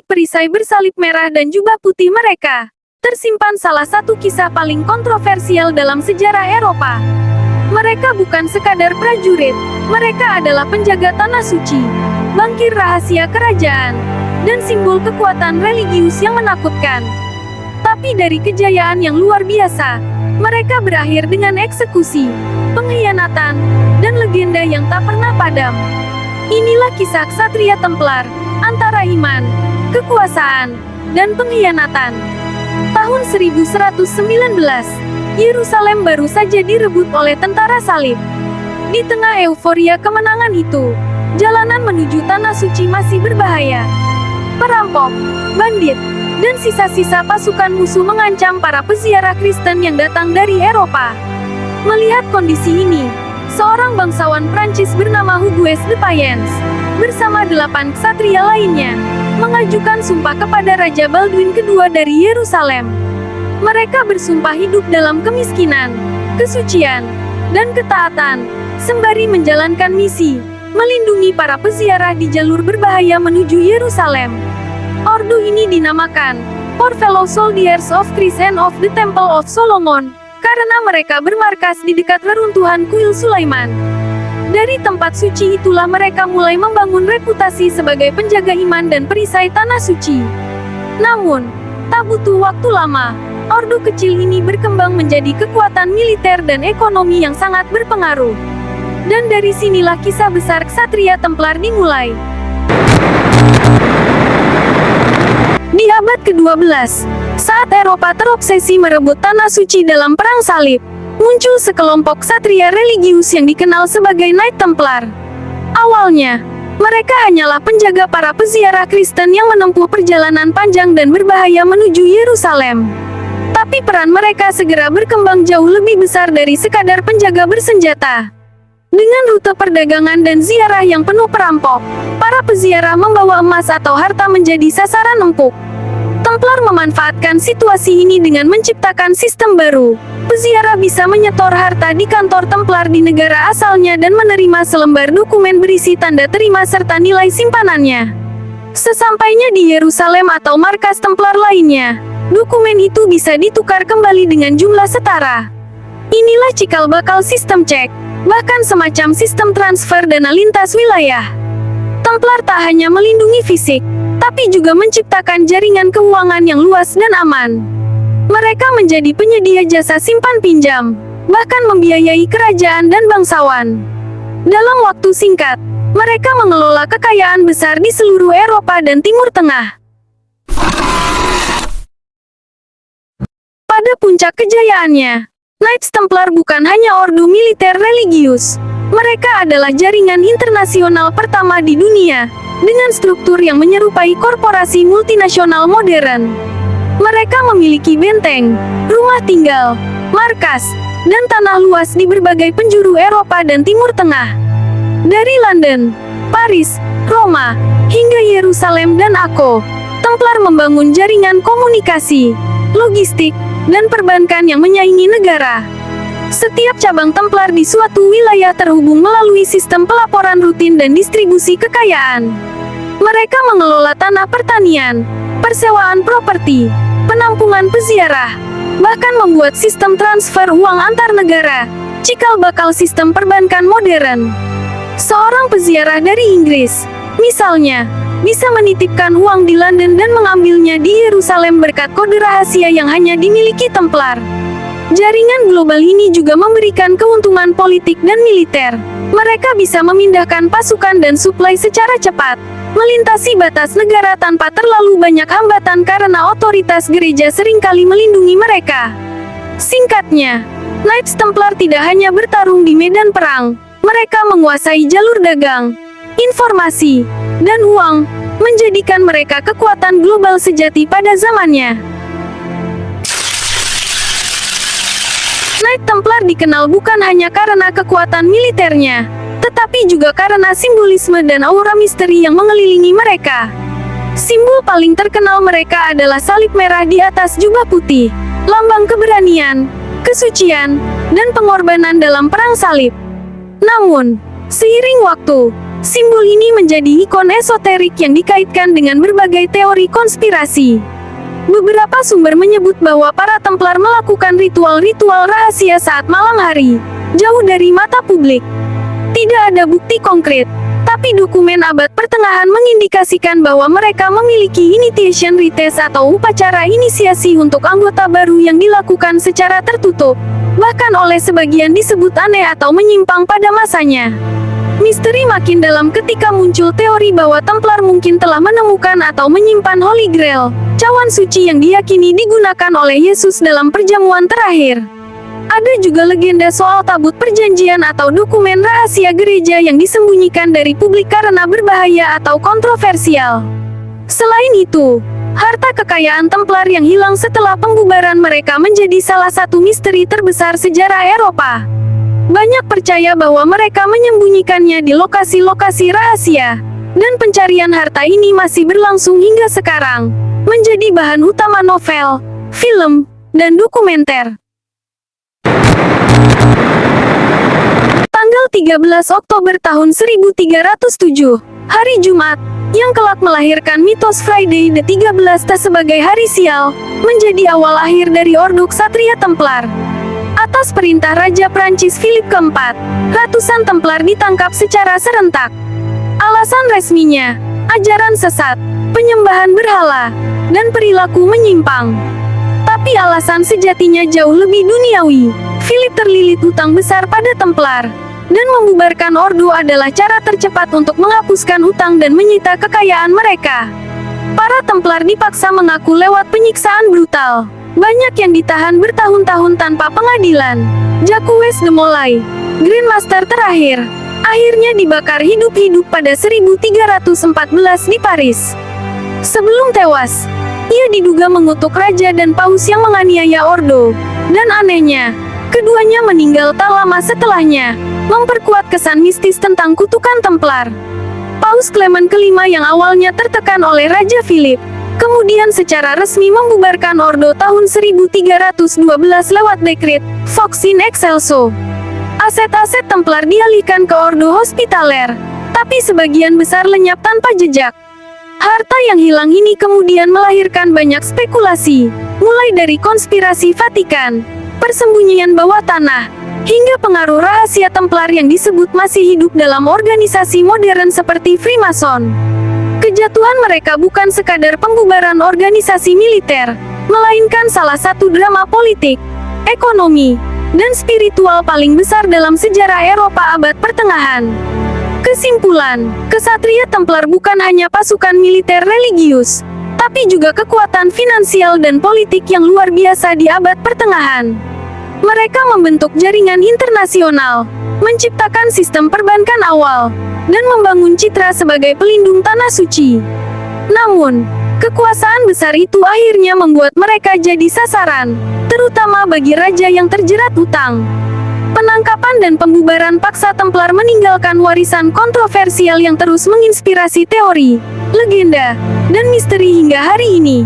perisai bersalib merah dan jubah putih mereka, tersimpan salah satu kisah paling kontroversial dalam sejarah Eropa. Mereka bukan sekadar prajurit, mereka adalah penjaga tanah suci, bankir rahasia kerajaan, dan simbol kekuatan religius yang menakutkan. Tapi dari kejayaan yang luar biasa, mereka berakhir dengan eksekusi, pengkhianatan, dan legenda yang tak pernah padam. Inilah kisah Ksatria Templar, antara iman, kekuasaan, dan pengkhianatan. Tahun 1119, Yerusalem baru saja direbut oleh tentara salib. Di tengah euforia kemenangan itu, jalanan menuju Tanah Suci masih berbahaya. Perampok, bandit, dan sisa-sisa pasukan musuh mengancam para peziarah Kristen yang datang dari Eropa. Melihat kondisi ini, seorang bangsawan Prancis bernama Hugues de Payens, bersama 8 ksatria lainnya, mengajukan sumpah kepada Raja Baldwin II dari Yerusalem. Mereka bersumpah hidup dalam kemiskinan, kesucian, dan ketaatan, sembari menjalankan misi, melindungi para peziarah di jalur berbahaya menuju Yerusalem. Ordo ini dinamakan For Fellow Soldiers of Christ and of the Temple of Solomon, karena mereka bermarkas di dekat reruntuhan kuil Sulaiman. Dari tempat suci itulah mereka mulai membangun reputasi sebagai penjaga iman dan perisai tanah suci. Namun, tak butuh waktu lama, ordo kecil ini berkembang menjadi kekuatan militer dan ekonomi yang sangat berpengaruh. Dan dari sinilah kisah besar Ksatria Templar dimulai. Di abad ke-12, saat Eropa terobsesi merebut tanah suci dalam perang salib, muncul sekelompok ksatria religius yang dikenal sebagai Knight Templar. Awalnya, mereka hanyalah penjaga para peziarah Kristen yang menempuh perjalanan panjang dan berbahaya menuju Yerusalem. Tapi peran mereka segera berkembang jauh lebih besar dari sekadar penjaga bersenjata. Dengan rute perdagangan dan ziarah yang penuh perampok, para peziarah membawa emas atau harta menjadi sasaran empuk. Templar memanfaatkan situasi ini dengan menciptakan sistem baru. Peziarah bisa menyetor harta di kantor Templar di negara asalnya dan menerima selembar dokumen berisi tanda terima serta nilai simpanannya. Sesampainya di Yerusalem atau markas Templar lainnya, dokumen itu bisa ditukar kembali dengan jumlah setara. Inilah cikal bakal sistem cek, bahkan semacam sistem transfer dana lintas wilayah. Templar tak hanya melindungi fisik, tapi juga menciptakan jaringan keuangan yang luas dan aman. Mereka menjadi penyedia jasa simpan pinjam, bahkan membiayai kerajaan dan bangsawan. Dalam waktu singkat, mereka mengelola kekayaan besar di seluruh Eropa dan Timur Tengah. Pada puncak kejayaannya, Knights Templar bukan hanya ordo militer religius. Mereka adalah jaringan internasional pertama di dunia, dengan struktur yang menyerupai korporasi multinasional modern. Mereka memiliki benteng, rumah tinggal, markas, dan tanah luas di berbagai penjuru Eropa dan Timur Tengah. Dari London, Paris, Roma, hingga Yerusalem dan Akko, Templar membangun jaringan komunikasi, logistik, dan perbankan yang menyaingi negara. Setiap cabang Templar di suatu wilayah terhubung melalui sistem pelaporan rutin dan distribusi kekayaan. Mereka mengelola tanah pertanian, persewaan properti, penampungan peziarah, bahkan membuat sistem transfer uang antar negara, cikal bakal sistem perbankan modern. Seorang peziarah dari Inggris, misalnya, bisa menitipkan uang di London dan mengambilnya di Yerusalem berkat kode rahasia yang hanya dimiliki Templar. Jaringan global ini juga memberikan keuntungan politik dan militer. Mereka bisa memindahkan pasukan dan suplai secara cepat, melintasi batas negara tanpa terlalu banyak hambatan karena otoritas gereja seringkali melindungi mereka. Singkatnya, Knights Templar tidak hanya bertarung di medan perang, mereka menguasai jalur dagang, informasi, dan uang, menjadikan mereka kekuatan global sejati pada zamannya. Knight Templar dikenal bukan hanya karena kekuatan militernya, tetapi juga karena simbolisme dan aura misteri yang mengelilingi mereka. Simbol paling terkenal mereka adalah salib merah di atas jubah putih, lambang keberanian, kesucian, dan pengorbanan dalam perang salib. Namun, seiring waktu, Simbol ini menjadi ikon esoterik yang dikaitkan dengan berbagai teori konspirasi. Beberapa sumber menyebut bahwa para Templar melakukan ritual-ritual rahasia saat malam hari, jauh dari mata publik. Tidak ada bukti konkret, tapi dokumen abad pertengahan mengindikasikan bahwa mereka memiliki initiation rites atau upacara inisiasi untuk anggota baru yang dilakukan secara tertutup, bahkan oleh sebagian disebut aneh atau menyimpang pada masanya. Misteri makin dalam ketika muncul teori bahwa Templar mungkin telah menemukan atau menyimpan Holy Grail, cawan suci yang diyakini digunakan oleh Yesus dalam perjamuan terakhir. Ada juga legenda soal tabut perjanjian atau dokumen rahasia gereja yang disembunyikan dari publik karena berbahaya atau kontroversial. Selain itu, harta kekayaan Templar yang hilang setelah pembubaran mereka menjadi salah satu misteri terbesar sejarah Eropa. Banyak percaya bahwa mereka menyembunyikannya di lokasi-lokasi rahasia, dan pencarian harta ini masih berlangsung hingga sekarang, menjadi bahan utama novel, film, dan dokumenter. Tanggal 13 Oktober tahun 1307, hari Jumat, yang kelak melahirkan mitos Friday the 13th sebagai hari sial, menjadi awal akhir dari Ordo Ksatria Templar. Atas perintah Raja Prancis Philip keempat, ratusan Templar ditangkap secara serentak. Alasan resminya, ajaran sesat, penyembahan berhala, dan perilaku menyimpang. Tapi alasan sejatinya jauh lebih duniawi. Philip terlilit hutang besar pada Templar, dan membubarkan Ordo adalah cara tercepat untuk menghapuskan hutang dan menyita kekayaan mereka. Para Templar dipaksa mengaku lewat penyiksaan brutal. Banyak yang ditahan bertahun-tahun tanpa pengadilan. Jacques de Molay, Grandmaster terakhir, akhirnya dibakar hidup-hidup pada 1314 di Paris. Sebelum tewas, ia diduga mengutuk raja dan paus yang menganiaya Ordo. Dan anehnya, keduanya meninggal tak lama setelahnya, memperkuat kesan mistis tentang kutukan Templar. Paus Clement kelima yang awalnya tertekan oleh Raja Philip, kemudian secara resmi membubarkan Ordo tahun 1312 lewat dekret Vox in Excelso. Aset-aset Templar dialihkan ke Ordo Hospitaller, tapi sebagian besar lenyap tanpa jejak. Harta yang hilang ini kemudian melahirkan banyak spekulasi, mulai dari konspirasi Vatikan, persembunyian bawah tanah, hingga pengaruh rahasia Templar yang disebut masih hidup dalam organisasi modern seperti Freemason. Kejatuhan mereka bukan sekadar pembubaran organisasi militer, melainkan salah satu drama politik, ekonomi, dan spiritual paling besar dalam sejarah Eropa abad pertengahan. Kesimpulan, Ksatria Templar bukan hanya pasukan militer religius, tapi juga kekuatan finansial dan politik yang luar biasa di abad pertengahan. Mereka membentuk jaringan internasional, menciptakan sistem perbankan awal, dan membangun citra sebagai pelindung tanah suci. Namun, kekuasaan besar itu akhirnya membuat mereka jadi sasaran, terutama bagi raja yang terjerat hutang. Penangkapan dan pembubaran paksa Templar meninggalkan warisan kontroversial yang terus menginspirasi teori, legenda, dan misteri hingga hari ini.